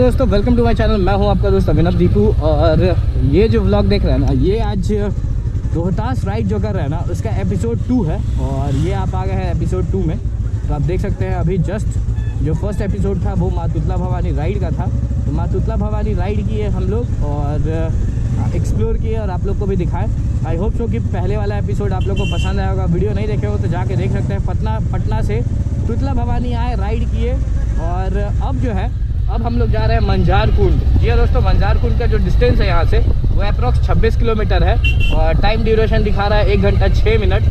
दोस्तों, welcome to my channel. मैं हूं आपका दोस्त अभिनव दीपू। और ये जो व्लॉग देख रहे हैं ना, ये आज रोहतास राइड जो कर रहे हैं ना, उसका एपिसोड 2 है। और ये आप आ गए हैं एपिसोड 2 में। तो आप देख सकते हैं अभी जस्ट जो फर्स्ट एपिसोड था वो माँ तुतला भवानी राइड का था। तो माँ तुतला भवानी राइड किए हम लोग और एक्सप्लोर किए और आप लोग को भी दिखाए। आई होप सो कि पहले वाला एपिसोड आप लोग को पसंद आया होगा। वीडियो नहीं देखे हो तो जाके देख सकते हैं। पटना से तुतला भवानी आए, राइड किए। और अब जो है, अब हम लोग जा रहे हैं मंजार कुंड। जी हाँ दोस्तों, मंजार कुंड का जो डिस्टेंस है यहाँ से वो अप्रॉक्स 26 किलोमीटर है। और टाइम ड्यूरेशन दिखा रहा है 1 घंटा 6 मिनट।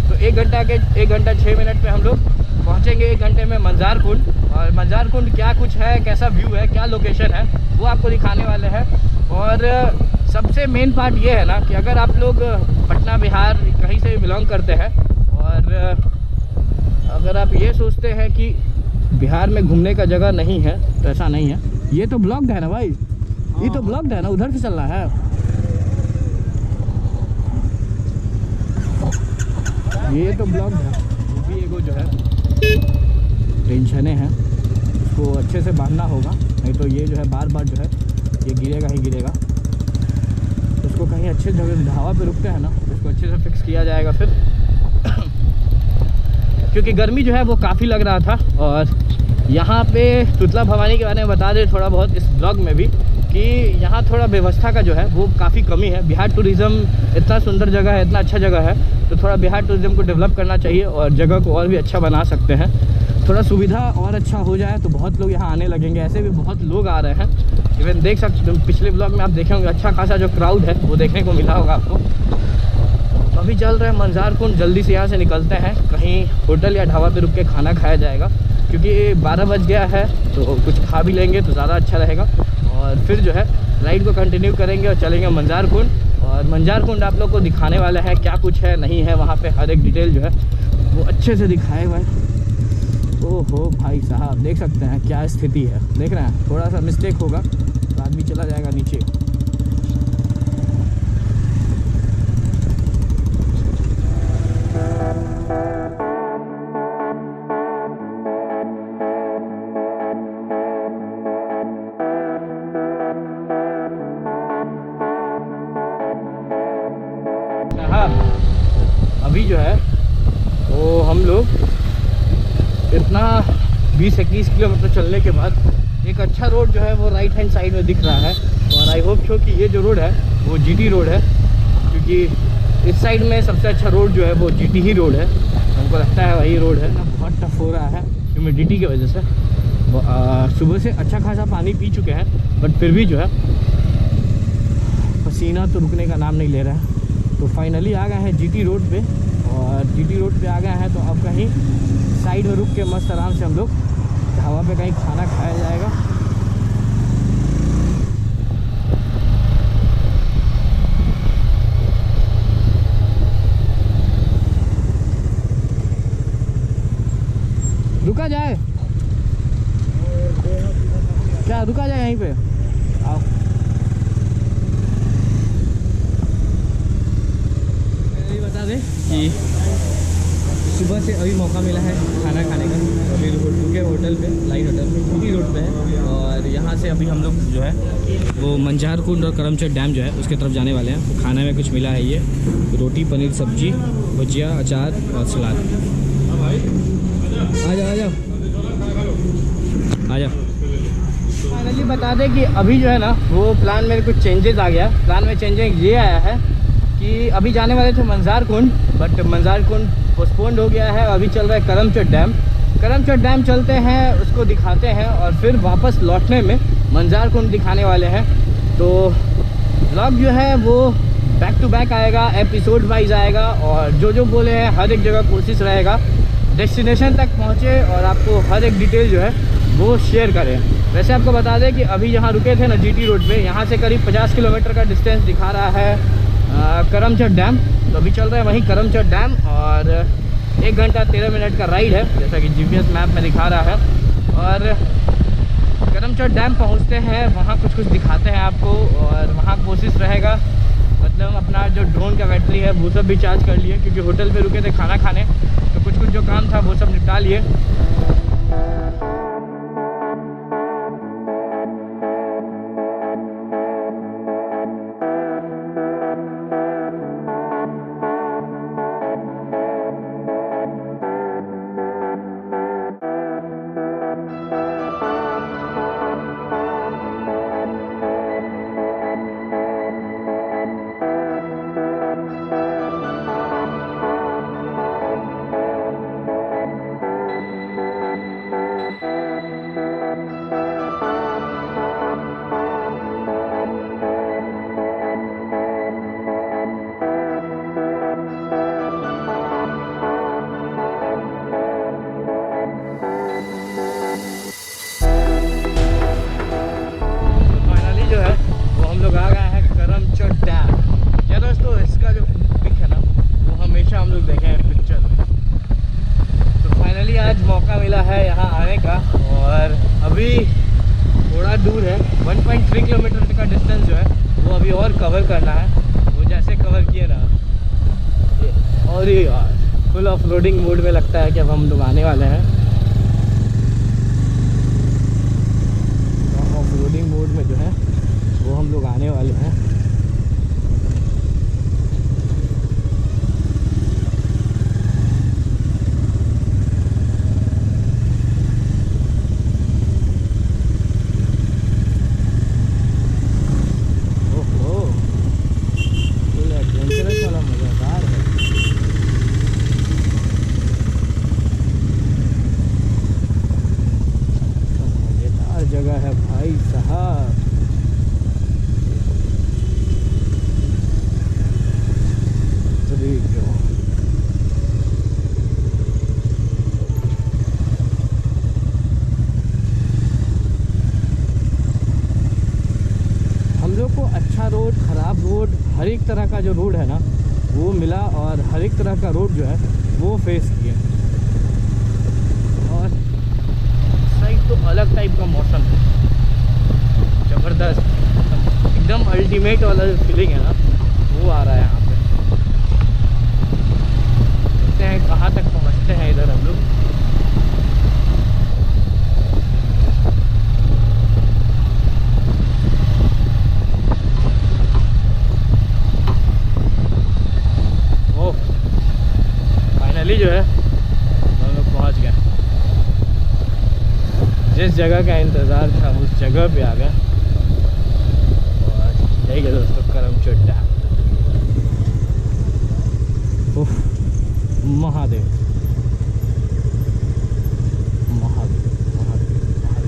तो 1 घंटा 6 मिनट पे हम लोग पहुँचेंगे 1 घंटे में मंजार कुंड। और मंजार कुंड क्या कुछ है, कैसा व्यू है, क्या लोकेशन है, वो आपको दिखाने वाले हैं। और सबसे मेन पार्ट ये है ना कि अगर आप लोग पटना बिहार कहीं से भी बिलोंग करते हैं और अगर आप ये सोचते हैं कि बिहार में घूमने का जगह नहीं है, तो ऐसा नहीं है। ये तो ब्लॉक्ड है ना भाई, ये तो ब्लॉक्ड है ना, उधर से चलना है। ये तो ब्लॉक्ड है, वो भी एगो जो है टेंशने हैं, उसको अच्छे से बांधना होगा, नहीं तो ये जो है बार बार जो है ये गिरेगा ही गिरेगा। उसको कहीं अच्छे जगह ढाबा पे रुकते हैं ना, उसको अच्छे से फिक्स किया जाएगा फिर क्योंकि गर्मी जो है वो काफ़ी लग रहा था। और यहाँ पे तुतला भवानी के बारे में बता दें थोड़ा बहुत इस ब्लॉग में भी कि यहाँ थोड़ा व्यवस्था का जो है वो काफ़ी कमी है। बिहार टूरिज़्म इतना सुंदर जगह है, इतना अच्छा जगह है, तो थोड़ा बिहार टूरिज़्म को डेवलप करना चाहिए और जगह को और भी अच्छा बना सकते हैं। थोड़ा सुविधा और अच्छा हो जाए तो बहुत लोग यहाँ आने लगेंगे। ऐसे भी बहुत लोग आ रहे हैं। इवन देख सकते हो पिछले ब्लॉग में आप देखे होंगे, अच्छा खासा जो क्राउड है वो देखने को मिला होगा आपको। अभी चल रहे हैं मंजार कुंड, जल्दी से यहाँ से निकलते हैं। कहीं होटल या ढाबा पे रुक के खाना खाया जाएगा क्योंकि 12 बज गया है, तो कुछ खा भी लेंगे तो ज़्यादा अच्छा रहेगा। और फिर जो है राइड को कंटिन्यू करेंगे और चलेंगे मंजार कुंड। और मंजार कुंड आप लोग को दिखाने वाला है क्या कुछ है नहीं है वहाँ पे, हर एक डिटेल जो है वो अच्छे से दिखाए हुए। ओहो भाई साहब, देख सकते हैं क्या स्थिति है। देख रहे हैं, थोड़ा सा मिस्टेक होगा तो आदमी चला जाएगा नीचे। अभी जो है वो हम लोग इतना 20-21 किलोमीटर चलने के बाद एक अच्छा रोड जो है वो राइट हैंड साइड में दिख रहा है। और आई होप सो कि ये जो रोड है वो जीटी रोड है, क्योंकि इस साइड में सबसे अच्छा रोड जो है वो जीटी ही रोड है। हमको लगता है वही रोड है ना। बहुत टफ हो रहा है ह्यूमिडिटी की वजह से। सुबह से अच्छा खासा पानी पी चुके हैं बट फिर भी जो है पसीना तो रुकने का नाम नहीं ले रहा है। तो फाइनली आ गए हैं जीटी रोड पे। और जीटी रोड पे आ गए हैं तो अब कहीं साइड में रुक के मस्त आराम से हम लोग ढाबा पे कहीं खाना खाया जाएगा। रुका जाए क्या, रुका जाए यहीं पे? आओ। बता दें कि सुबह से अभी मौका मिला है खाना खाने का। अभी रुके होटल पे, लाइन होटल पे, जीटी रोड पे है। और यहाँ से अभी हम लोग जो है वो मंजार कुंड और करमचट डैम जो है उसके तरफ जाने वाले हैं। तो खाने में कुछ मिला है, ये रोटी पनीर सब्जी, भुजिया, अचार और सलाद। आ जाओ आ जाओ आ जाओ। फाइनली बता दें कि अभी जो है ना वो प्लान में कुछ चेंजेस आ गया। प्लान में चेंजेस ये आया है कि अभी जाने वाले थे मंजार कुंड, बट मंजार कुंड पोस्टपोन्ड हो गया है। अभी चल रहा है करमचट डैम। करमचट डैम चलते हैं, उसको दिखाते हैं और फिर वापस लौटने में मंजार कुंड दिखाने वाले हैं। तो व्लॉग जो है वो बैक टू बैक आएगा, एपिसोड वाइज आएगा। और जो बोले हैं हर एक जगह कोशिश रहेगा डेस्टिनेशन तक पहुँचे और आपको हर एक डिटेल जो है वो शेयर करें। वैसे आपको बता दें कि अभी यहाँ रुके थे ना जीटी रोड पे, यहाँ से करीब 50 किलोमीटर का डिस्टेंस दिखा रहा है करमचट डैम। तो अभी चल रहा है वहीं करमचट डैम और 1 घंटा 13 मिनट का राइड है, जैसा कि जीपीएस मैप में दिखा रहा है। और करमचट डैम पहुंचते हैं, वहां कुछ दिखाते हैं आपको। और वहां कोशिश रहेगा, मतलब अपना जो ड्रोन का बैटरी है वो सब भी चार्ज कर लिए, क्योंकि होटल पे रुके थे खाना खाने, तो कुछ जो काम था वो सब निपटा लिए। अभी थोड़ा दूर है, 1.3 किलोमीटर का डिस्टेंस जो है वो अभी और कवर करना है। वो जैसे कवर किए ना, और ये यार फुल ऑफ रोडिंग मोड में लगता है कि अब हम लोग आने वाले हैं। ऑफ रोडिंग मोड में जो है वो हम लोग आने वाले हैं। जगह है भाई साहब। हम लोग को अच्छा रोड, ख़राब रोड, हर एक तरह का जो रोड है ना वो मिला, और हर एक तरह का रोड जो है वो फेस किए। और साइड तो अलग टाइप का मौसम है, ज़बरदस्त, एकदम अल्टीमेट वाला जो फीलिंग है ना वो आ रहा है यहाँ पे। देखते हैं कहाँ तक पहुँचते हैं इधर हम लोग। ओह फाइनली जो है हम लोग पहुँच गए। जिस जगह का इंतज़ार था उस जगह पे आ गए। और यही है दोस्तों करमचट डैम। उफ, महादेव महादेव महादेव महादेव।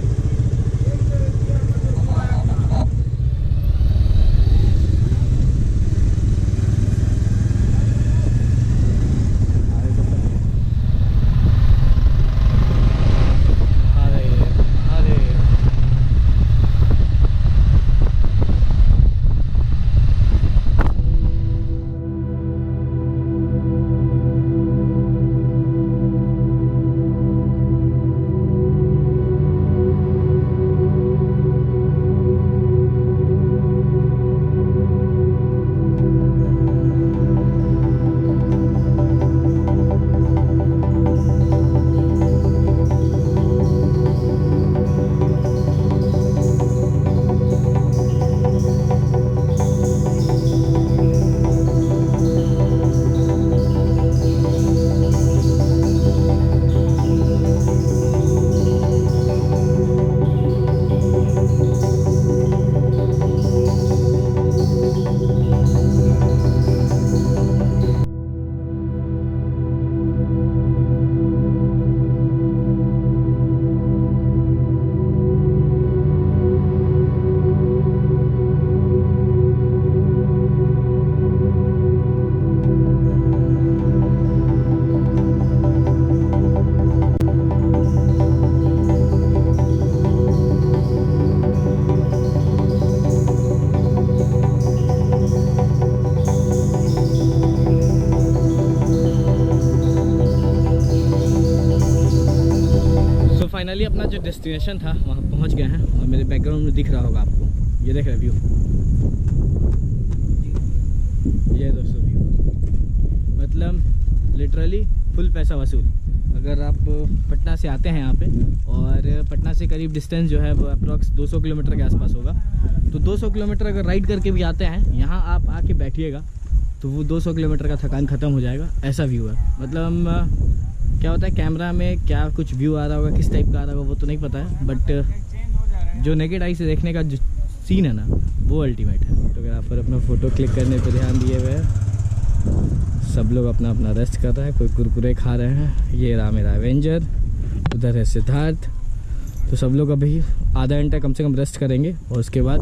फाइनली अपना जो डेस्टिनेशन था वहाँ पहुँच गए हैं। और मेरे बैकग्राउंड में दिख रहा होगा आपको, ये देख रहे व्यू, ये दोस्तों व्यू, मतलब लिटरली फुल पैसा वसूल। अगर आप पटना से आते हैं यहाँ पे, और पटना से करीब डिस्टेंस जो है वो अप्रॉक्स 200 किलोमीटर के आसपास होगा, तो 200 किलोमीटर अगर राइड करके भी आते हैं यहाँ आप आके बैठिएगा तो वो 200 किलोमीटर का थकान ख़त्म हो जाएगा। ऐसा व्यू है। मतलब क्या होता है कैमरा में क्या कुछ व्यू आ रहा होगा, किस टाइप का आ रहा होगा वो तो नहीं पता है, बट जो नेकेड आई से देखने का जो सीन है ना वो अल्टीमेट है। फोटोग्राफर अपना फ़ोटो क्लिक करने पे ध्यान दिए हुए हैं। सब लोग अपना अपना रेस्ट कर रहा है, कोई कुरकुरे खा रहे हैं। ये रहा मेरा एवेंजर, उधर है सिद्धार्थ। तो सब लोग अभी आधा घंटा कम से कम रेस्ट करेंगे और उसके बाद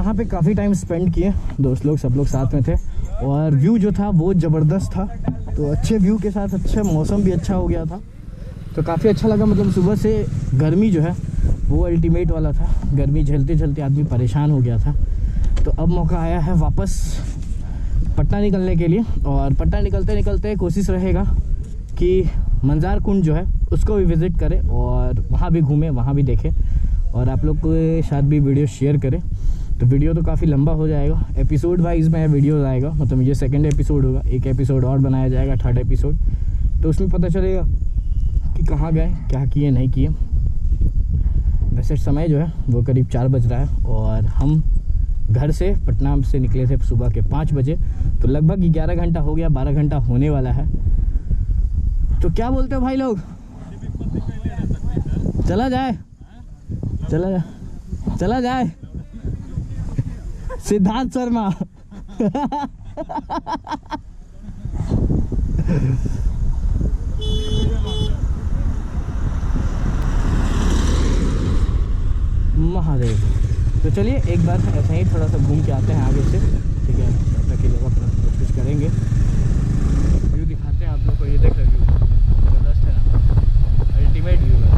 यहाँ पे काफ़ी टाइम स्पेंड किए, दोस्त लोग सब लोग साथ में थे और व्यू जो था वो ज़बरदस्त था। तो अच्छे व्यू के साथ अच्छा मौसम भी अच्छा हो गया था, तो काफ़ी अच्छा लगा। मतलब सुबह से गर्मी जो है वो अल्टीमेट वाला था, गर्मी झेलते झेलते आदमी परेशान हो गया था। तो अब मौका आया है वापस पटना निकलने के लिए, और पटना निकलते निकलते कोशिश रहेगा कि मंजार कुंड जो है उसको भी विज़िट करें और वहाँ भी घूमें, वहाँ भी देखें और आप लोग के साथ भी वीडियो शेयर करें। तो वीडियो तो काफ़ी लंबा हो जाएगा, एपिसोड वाइज में वीडियो आएगा, मतलब ये सेकंड एपिसोड होगा, एक एपिसोड और बनाया जाएगा, थर्ड एपिसोड। तो उसमें पता चलेगा कि कहाँ गए, क्या किए, नहीं किए। वैसे समय जो है वो करीब 4 बज रहा है और हम घर से पटना से निकले थे सुबह के 5 बजे, तो लगभग 11 घंटा हो गया, 12 घंटा होने वाला है। तो क्या बोलते हो भाई लोग, चला जाए? चला जाए सिद्धार्थ शर्मा। महादेव। तो चलिए एक बार ऐसा ही थोड़ा सा घूम के आते हैं आगे से, ठीक है? पटना की जगह पर कोशिश करेंगे, व्यू दिखाते हैं आप लोग को। ये देख रहे व्यू ज़बरदस्त है ना, अल्टीमेट व्यू है,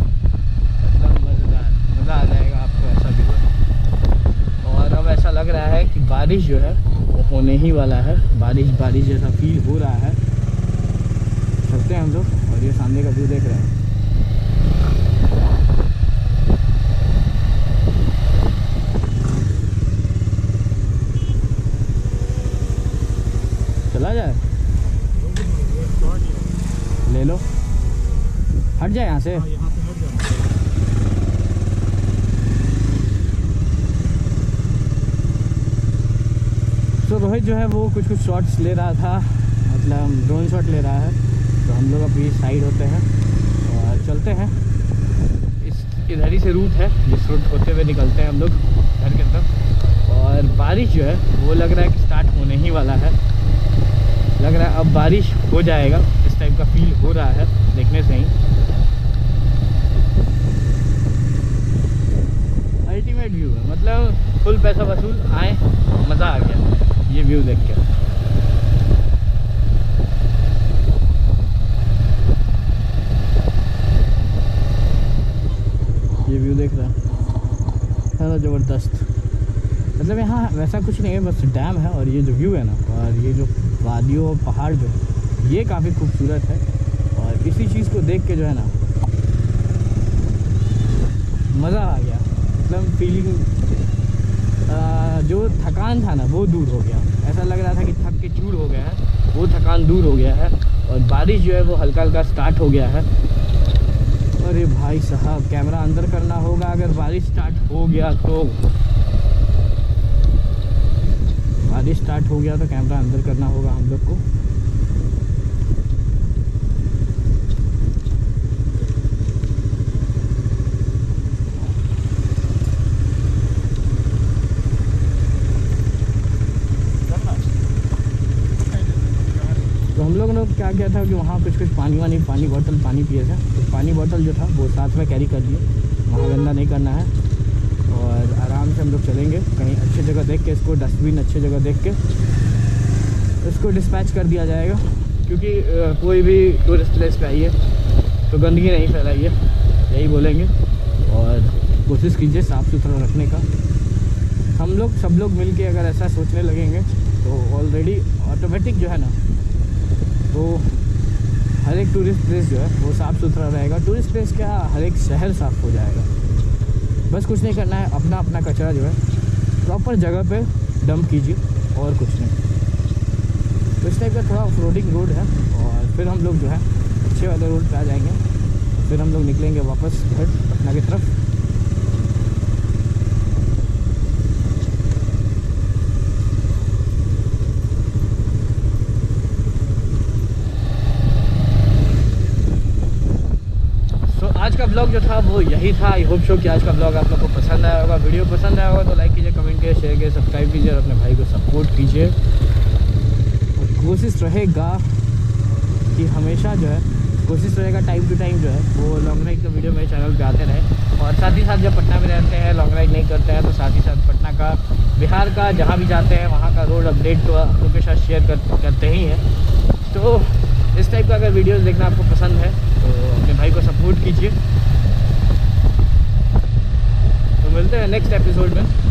एकदम मज़ेदार, मज़ा आ जाएगा आपको, ऐसा व्यू है। और अब ऐसा लग रहा है कि बारिश जो है वो होने ही वाला है, बारिश जैसा फील हो रहा है। चलते हैं हम लोग, और ये सामने का व्यू देख रहे हैं। चला जाए, ले लो, हट जाए यहाँ से। तो रोहित जो है वो कुछ शॉट्स ले रहा था, मतलब ड्रोन शॉट ले रहा है। तो हम लोग अभी साइड होते हैं और चलते हैं, इधर ही से रूट है, जिस रूट होते हुए निकलते हैं हम लोग घर के तरफ। और बारिश जो है वो लग रहा है कि स्टार्ट होने ही वाला है, लग रहा है अब बारिश हो जाएगा, इस टाइप का फील हो रहा है देखने से ही। अल्टीमेट व्यू है, मतलब फुल पैसा वसूल, आए, मज़ा आ गया ये व्यू देख के। ये व्यू देख रहा है ना, ज़बरदस्त। मतलब यहाँ वैसा कुछ नहीं है, बस डैम है और ये जो व्यू है ना, और ये जो वादियों और पहाड़ जो है ये काफ़ी खूबसूरत है। और इसी चीज़ को देख के जो है ना मज़ा आ गया, मतलब फीलिंग, जो थकान था ना वो दूर हो गया। ऐसा लग रहा था कि थक के चूर हो गया है, वो थकान दूर हो गया है। और बारिश जो है वो हल्का हल्का स्टार्ट हो गया है। अरे भाई साहब, कैमरा अंदर करना होगा अगर बारिश स्टार्ट हो गया तो। बारिश स्टार्ट हो गया तो कैमरा अंदर करना होगा हम लोग को। तो हम लोगों ने क्या किया था कि वहाँ कुछ पानी बोतल पानी पिए थे, तो पानी बोतल जो था वो साथ में कैरी कर लिए, वहाँ गंदा नहीं करना है। और आराम से हम लोग चलेंगे, कहीं अच्छी जगह देख के, इसको डस्टबिन अच्छी जगह देख के इसको डिस्पैच कर दिया जाएगा। क्योंकि कोई भी टूरिस्ट प्लेस पे आइए तो गंदगी नहीं फैलाइए, यही बोलेंगे। और कोशिश कीजिए साफ़ सुथरा रखने का। हम लोग सब लोग मिल के अगर ऐसा सोचने लगेंगे तो ऑलरेडी ऑटोमेटिक जो है ना, तो हर एक टूरिस्ट प्लेस जो है वो साफ़ सुथरा रहेगा। टूरिस्ट प्लेस क्या, हर एक शहर साफ़ हो जाएगा। बस कुछ नहीं करना है, अपना अपना कचरा जो है प्रॉपर जगह पे डंप कीजिए और कुछ नहीं। तो इस टाइप का थोड़ा ऑफ रोडिंग रोड है और फिर हम लोग जो है अच्छे वाले रोड पे आ जाएंगे। फिर हम लोग निकलेंगे वापस घर पटना की तरफ। आज का ब्लॉग जो था वो यही था। आई होप सो कि आज का ब्लॉग आप लोग को पसंद आया होगा। वीडियो पसंद आया होगा तो लाइक कीजिए, कमेंट कीजिए, शेयर कीजिए, सब्सक्राइब कीजिए और अपने भाई को सपोर्ट कीजिए। और कोशिश रहेगा कि हमेशा जो है कोशिश रहेगा टाइम टू टाइम जो है वो लॉन्ग राइड का वीडियो मेरे चैनल पे आते रहे। और साथ ही साथ जब पटना में रहते हैं, लॉन्ग राइड नहीं करते हैं, तो साथ ही साथ पटना का, बिहार का, जहाँ भी जाते हैं वहाँ का रोड अपडेट तो आप लोग के साथ शेयर करते ही हैं। तो इस टाइप का अगर वीडियोस देखना आपको पसंद है तो अपने भाई को सपोर्ट कीजिए। तो मिलते हैं नेक्स्ट एपिसोड में।